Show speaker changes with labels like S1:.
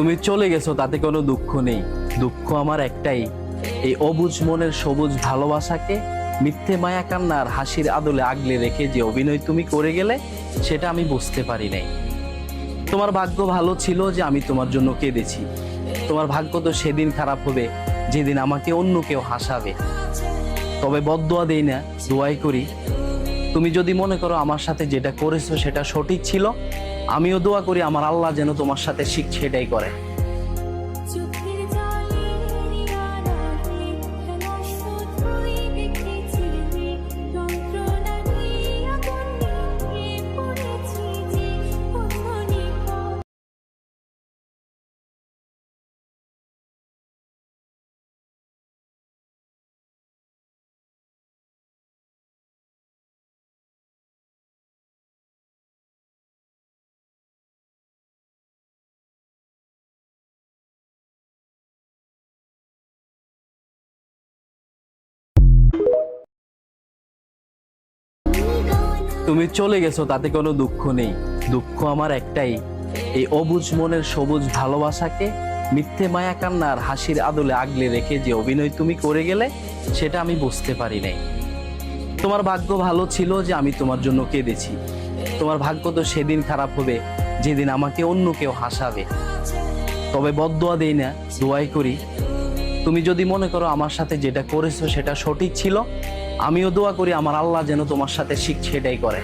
S1: তুমি চলে গেছো তাতে কোনো দুঃখ নেই, দুঃখ আমার একটাই, এই অবুঝ মনের সবুজ ভালোবাসাকে মিথ্যে মায়া কান্নার হাসির আদলে আগলে রেখে যে অভিনয় তুমি করে গেলে সেটা আমি বুঝতে পারি নাই। তোমার ভাগ্য ভালো ছিল যে আমি তোমার জন্য কেঁদেছি। তোমার ভাগ্য তো সেদিন খারাপ হবে যেদিন আমাকে অন্য কেউ হাসাবে। তবে বদদোয়া দেই না, দোয়াই করি, তুমি যদি মনে করো আমার সাথে যেটা করেছো সেটা সঠিক ছিল, আমিও দোয়া করি আমার আল্লাহ যেন তোমার সাথে সেটাই করে। তুমি চলে গেছো তাতে কোনো দুঃখ নেই, দুঃখ আমার একটাই, এই অবুঝ মনের সবুজ ভালোবাসাকে মিথ্যে মায়া কান্নার হাসির আদলে আগলে রেখে যে অভিনয় তুমি করে গেলে সেটা আমি বুঝতে পারি নাই। তোমার ভাগ্য ভালো ছিল যে আমি তোমার জন্য কেঁদেছি। তোমার ভাগ্য তো সেদিন খারাপ হবে যেদিন আমাকে অন্য কেউ হাসাবে। তবে বদদোয়া দেই না, দোয়াই করি, তুমি যদি মনে করো আমার সাথে যেটা করেছো সেটা সঠিক ছিল, আমিও দোয়া করি আমার আল্লাহ যেন তোমার সাথে সেটাই করে।